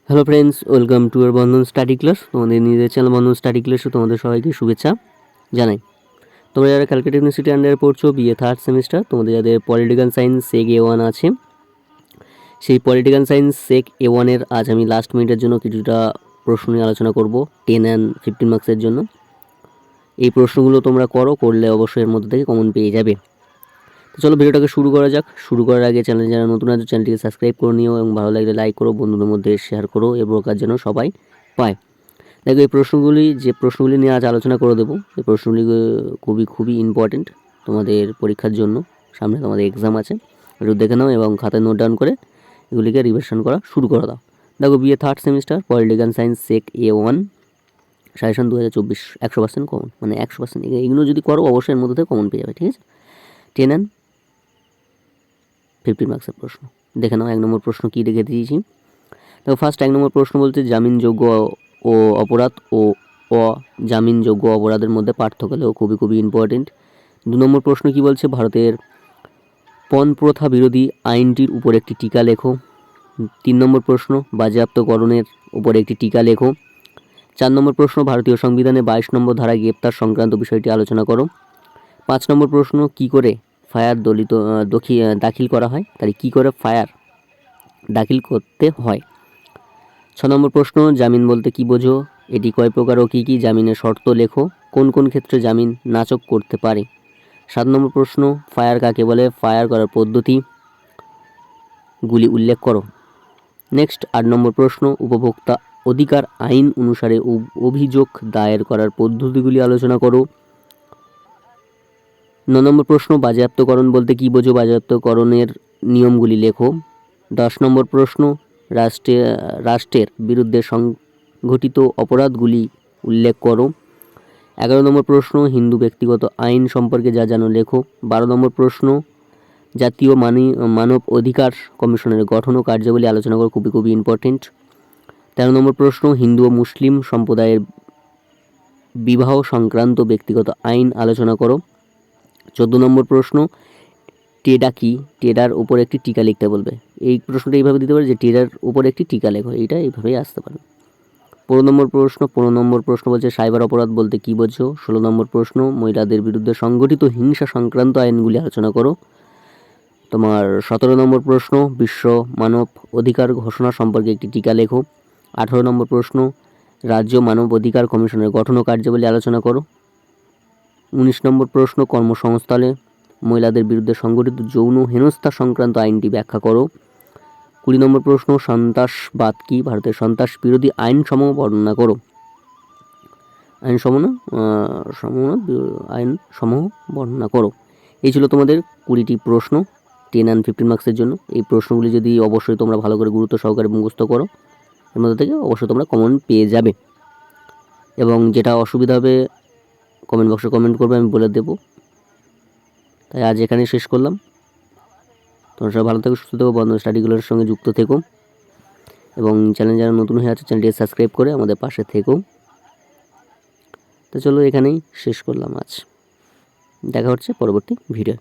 Hello friends, welcome to year Bandhan study class. তোমাদের নিজেদের channel বন্ধন study ক্লাসে তোমাদের সবাইকে শুভেচ্ছা জানাই। তোমরা যারা ক্যালকাটা ইউনিভার্সিটি আন্ডারে পড়ছো, বিএ থার্ড সেমিস্টার, তোমাদের যাদের পলিটিক্যাল সায়েন্স সেক A1 আছে, সেই পলিটিক্যাল সায়েন্স সেক A1-এর আজ আমি লাস্ট মিনিটের জন্য কিছুটা প্রশ্ন নিয়ে আলোচনা করব 10 অ্যান্ড 15 মার্কসের জন্য। এই প্রশ্নগুলো তোমরা করলে অবশ্যই এর মধ্যে থেকে কমন পেয়ে যাবে। তো চলো ভিডিওটাকে শুরু করা যাক। শুরু করার আগে চ্যানেলে যারা নতুন আছে চ্যানেলটিকে সাবস্ক্রাইব করে নিও এবং ভালো লাগলে লাইক করো, বন্ধুদের মধ্যে শেয়ার করো, এ প্রকার যেন সবাই পায়। দেখো, এই প্রশ্নগুলি নিয়ে আজ আলোচনা করে দেবো। এই প্রশ্নগুলি খুবই ইম্পর্টেন্ট তোমাদের পরীক্ষার জন্য। সামনে তোমাদের এক্সাম আছে, একটু দেখে নাও এবং খাতায় নোট ডাউন করে এগুলিকে রিভিশন করা শুরু করে দাও। দেখো, BA third semester political science sec A1 suggestion 2024 100% common, মানে 100%। এগুলো যদি করো অবশ্যই এর মধ্যে থেকে কমন পেয়ে যাবে। ঠিক আছে, 10 অ্যান্ড 15 মার্কসের প্রশ্ন দেখে নাও। 1 নম্বর প্রশ্ন কী দেখে দিয়েছি। দেখো, ফার্স্ট 1 নম্বর প্রশ্ন বলছে জামিনযোগ্য ও অপরাধ ও অজামিনযোগ্য অপরাধের মধ্যে পার্থক্য হলেও খুবই ইম্পর্টেন্ট। 2 নম্বর প্রশ্ন কি বলছে, ভারতের পণ প্রথা বিরোধী আইনটির উপর একটি টিকা লেখো। 3 নম্বর প্রশ্ন, বাজেয়াপ্তকরণের উপর একটি টিকা লেখো। 4 নম্বর প্রশ্ন, ভারতীয় সংবিধানে 22 নম্বর ধারায় গ্রেপ্তার সংক্রান্ত বিষয়টি আলোচনা করো। 5 নম্বর প্রশ্ন, কি করে ফায়ার দাখিল করা হয়, তাহলে কি করে ফায়ার দাখিল করতে হয়। 6 নম্বর প্রশ্ন, জামিন বলতে কি বোঝো, এটি কয় প্রকার ও কী কী, জামিনের শর্ত লেখো, কোন কোন ক্ষেত্রে জামিন নাকচ করতে পারে। 7 নম্বর প্রশ্ন, ফায়ার কাকে বলে, ফায়ার করার পদ্ধতিগুলি উল্লেখ করো। নেক্সট 8 নম্বর প্রশ্ন, উপভোক্তা অধিকার আইন অনুসারে অভিযোগ দায়ের করার পদ্ধতিগুলি আলোচনা করো। 9 নম্বর প্রশ্ন, বাজেয়াপ্তকরণ বলতে কি বোঝো, বাজেয়াপ্তকরণের নিয়মগুলি লেখো। 10 নম্বর প্রশ্ন, রাষ্ট্রের বিরুদ্ধে সংঘটিত অপরাধগুলি উল্লেখ করো। 11 নম্বর প্রশ্ন, হিন্দু ব্যক্তিগত আইন সম্পর্কে যা জানো লেখো। 12 নম্বর প্রশ্ন, জাতীয় মানব অধিকার কমিশনের গঠন ও কার্যাবলী আলোচনা করো, খুবই ইম্পর্টেন্ট। 13 নম্বর প্রশ্ন, হিন্দু ও মুসলিম সম্প্রদায়ের বিবাহ সংক্রান্ত ব্যক্তিগত আইন আলোচনা করো। 14 নম্বর প্রশ্ন, টেডা কি, টেডার উপর একটি টিকা লিখতে বলবে। এই প্রশ্নটা এইভাবে দিতে পারে যে টেডার উপর একটি টিকা লেখো, এইটা এইভাবেই আসতে পারে। 15 নম্বর প্রশ্ন বলছে সাইবার অপরাধ বলতে কী বোঝো। 16 নম্বর প্রশ্ন, মহিলাদের বিরুদ্ধে সংগঠিত হিংসা সংক্রান্ত আইনগুলি আলোচনা করো। তোমার 17 নম্বর প্রশ্ন, বিশ্ব মানব অধিকার ঘোষণা সম্পর্কে একটি টিকা লেখো। 18 নম্বর প্রশ্ন, রাজ্য মানব অধিকার কমিশনের গঠন ও কার্যাবলী আলোচনা করো। 19 নম্বর প্রশ্ন, কর্মসংস্থানে মহিলাদের বিরুদ্ধে সংগঠিত যৌন হেনস্থা সংক্রান্ত আইনটি ব্যাখ্যা করো। 20 নম্বর প্রশ্ন, সন্ত্রাসবাদ কি, ভারতের সন্ত্রাস বিরোধী আইনসমূহ বর্ণনা করো। আইনসমূহ বর্ণনা করো। এই ছিল তোমাদের 20টি প্রশ্ন 10 অ্যান্ড 15 মার্কসের জন্য। এই প্রশ্নগুলি যদি অবশ্যই তোমরা ভালো করে গুরুত্ব সহকারে মুখস্থ করো, এর মধ্যে থেকে অবশ্যই তোমরা কমন পেয়ে যাবে। এবং যেটা অসুবিধা হবে কমেন্ট বক্সে কমেন্ট করবে, আমি বলে দেবো। তাই আজ এখানে শেষ করলাম। তোমরা সবাই ভালো থেকো, সুস্থ থেকো, বন্ধন স্টাডিগুলোর সঙ্গে যুক্ত থেকো এবং চ্যানেল যারা নতুন হয়ে আছে চ্যানেলটিকে সাবস্ক্রাইব করে আমাদের পাশে থেকো। তো চলো এখানেই শেষ করলাম আজ। দেখা হচ্ছে পরবর্তী ভিডিও।